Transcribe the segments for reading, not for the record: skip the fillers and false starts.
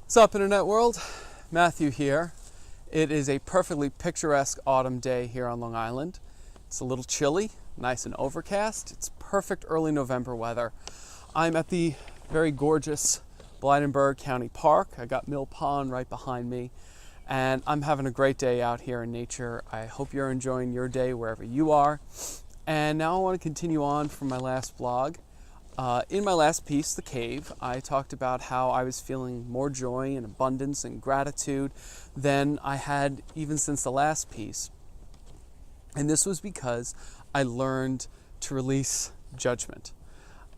What's up, Internet world? Matthew here. It is a perfectly picturesque autumn day here on Long Island. It's a little chilly, nice and overcast. It's perfect early November weather. I'm at the very gorgeous Blydenburg County Park. I got Mill Pond right behind me, and I'm having a great day out here in nature. I hope you're enjoying your day wherever you are. And now I want to continue on from my last blog. In my last piece, The Cave, I talked about how I was feeling more joy and abundance and gratitude than I had even since the last piece. And this was because I learned to release judgment.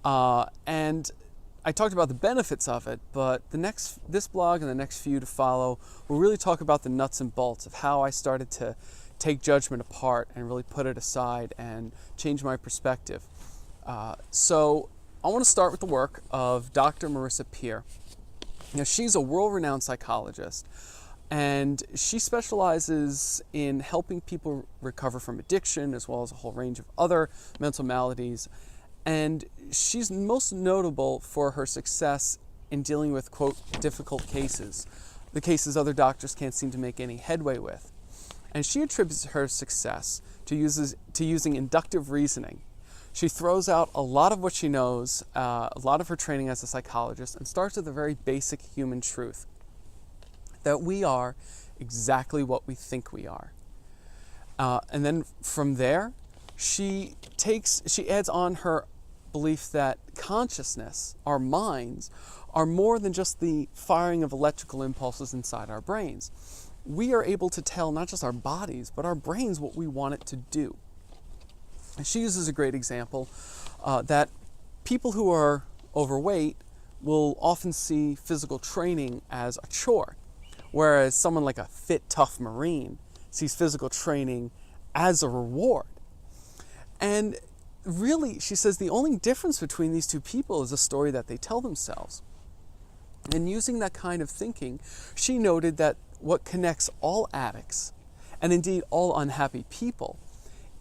And I talked about the benefits of it, but this blog and the next few to follow will really talk about the nuts and bolts of how I started to take judgment apart and really put it aside and change my perspective. So I want to start with the work of Dr. Marissa Peer. Now, she's a world-renowned psychologist, and she specializes in helping people recover from addiction as well as a whole range of other mental maladies. And she's most notable for her success in dealing with, quote, difficult cases, the cases other doctors can't seem to make any headway with. And she attributes her success to using inductive reasoning. She throws out a lot of what she knows, a lot of her training as a psychologist, and starts with a very basic human truth, that we are exactly what we think we are. And then from there, she adds on her belief that consciousness, our minds, are more than just the firing of electrical impulses inside our brains. We are able to tell not just our bodies, but our brains what we want it to do. And she uses a great example that people who are overweight will often see physical training as a chore, whereas someone like a fit, tough Marine sees physical training as a reward. And really, she says the only difference between these two people is the story that they tell themselves. And using that kind of thinking, she noted that what connects all addicts, and indeed all unhappy people,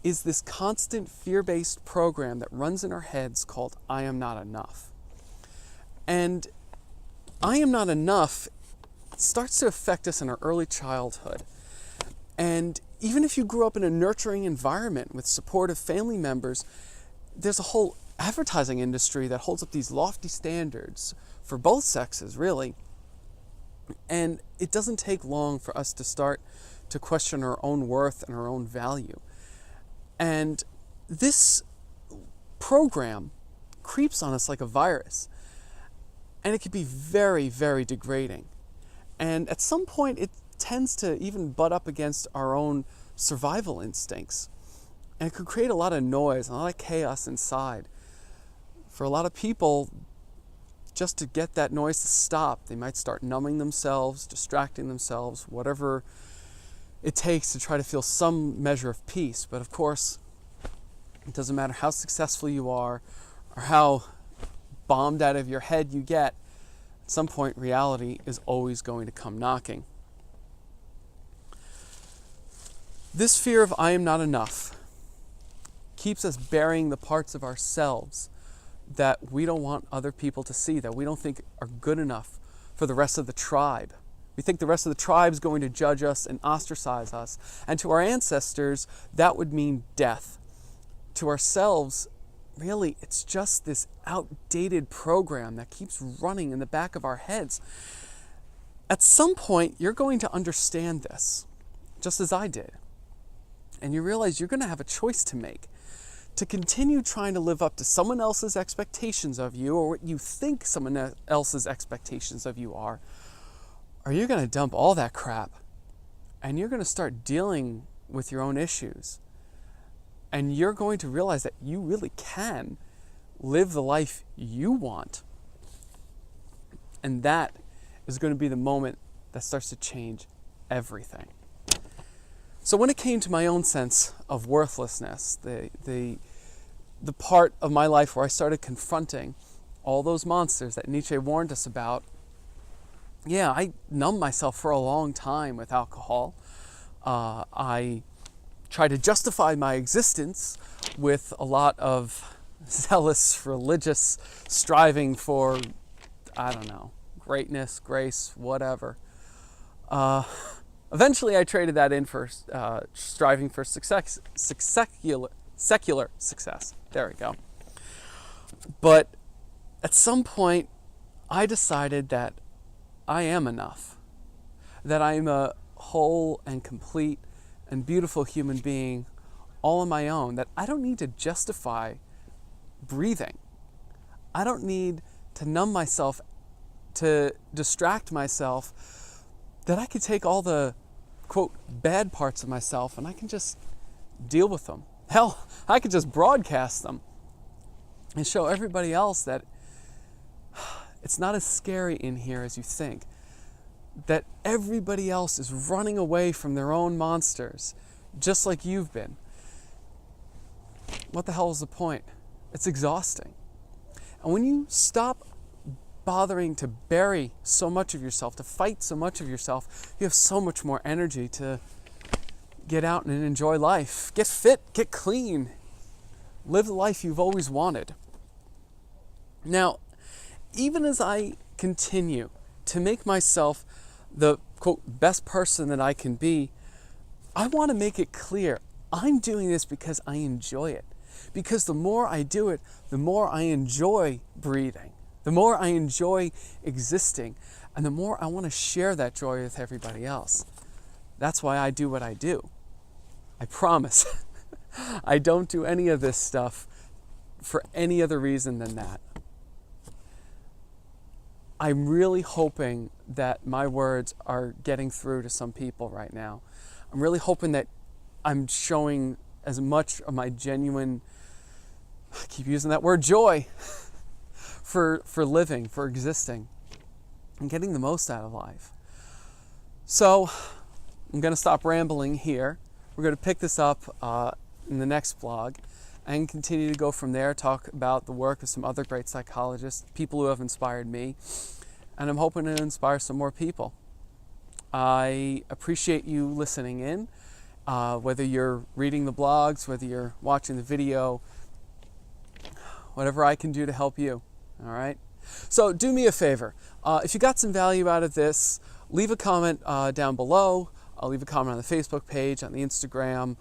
is this constant fear-based program that runs in our heads called I am not enough. And I am not enough starts to affect us in our early childhood. And even if you grew up in a nurturing environment with supportive family members, there's a whole advertising industry that holds up these lofty standards for both sexes, really. And it doesn't take long for us to start to question our own worth and our own value. And this program creeps on us like a virus. And it can be very, very degrading. And at some point, it tends to even butt up against our own survival instincts. And it could create a lot of noise and a lot of chaos inside. For a lot of people, just to get that noise to stop, they might start numbing themselves, distracting themselves, whatever it takes to try to feel some measure of peace. But of course, it doesn't matter how successful you are or how bombed out of your head you get, at some point reality is always going to come knocking. This fear of I am not enough keeps us burying the parts of ourselves that we don't want other people to see, that we don't think are good enough for the rest of the tribe. We think the rest of the tribe is going to judge us and ostracize us. And to our ancestors, that would mean death. To ourselves, really, it's just this outdated program that keeps running in the back of our heads. At some point, you're going to understand this, just as I did. And you realize you're going to have a choice to make. To continue trying to live up to someone else's expectations of you, or what you think someone else's expectations of you are, or you're going to dump all that crap and you're going to start dealing with your own issues. And you're going to realize that you really can live the life you want. And that is going to be the moment that starts to change everything. So when it came to my own sense of worthlessness, the part of my life where I started confronting all those monsters that Nietzsche warned us about, I numbed myself for a long time with alcohol. I tried to justify my existence with a lot of zealous religious striving for, greatness, grace, whatever. Eventually I traded that in for striving for secular success. There we go. But at some point, I decided that I am enough, that I'm a whole and complete and beautiful human being all on my own, that I don't need to justify breathing. I don't need to numb myself, to distract myself, that I could take all the, quote, bad parts of myself and I can just deal with them. Hell, I could just broadcast them and show everybody else that it's not as scary in here as you think, that everybody else is running away from their own monsters, just like you've been. What the hell is the point? It's exhausting. And when you stop bothering to bury so much of yourself, to fight so much of yourself, you have so much more energy to get out and enjoy life. Get fit, get clean, live the life you've always wanted. Now, even as I continue to make myself the, quote, best person that I can be, I want to make it clear I'm doing this because I enjoy it. Because the more I do it, the more I enjoy breathing, the more I enjoy existing, and the more I want to share that joy with everybody else. That's why I do what I do. I promise. I don't do any of this stuff for any other reason than that. I'm really hoping that my words are getting through to some people right now. I'm really hoping that I'm showing as much of my genuine, I keep using that word, joy for living, for existing, and getting the most out of life. So I'm going to stop rambling here. We're going to pick this up in the next vlog and continue to go from there, talk about the work of some other great psychologists, people who have inspired me, and I'm hoping to inspire some more people. I appreciate you listening in, whether you're reading the blogs, whether you're watching the video, whatever I can do to help you, all right? So do me a favor. If you got some value out of this, leave a comment down below. I'll leave a comment on the Facebook page, on the Instagram.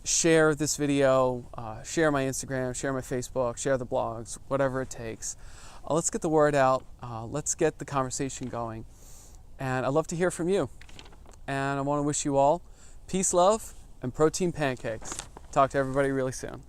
Share this video, share my Instagram, share my Facebook, share the blogs, whatever it takes. Let's get the word out. Let's get the conversation going. And I'd love to hear from you. And I want to wish you all peace, love, and protein pancakes. Talk to everybody really soon.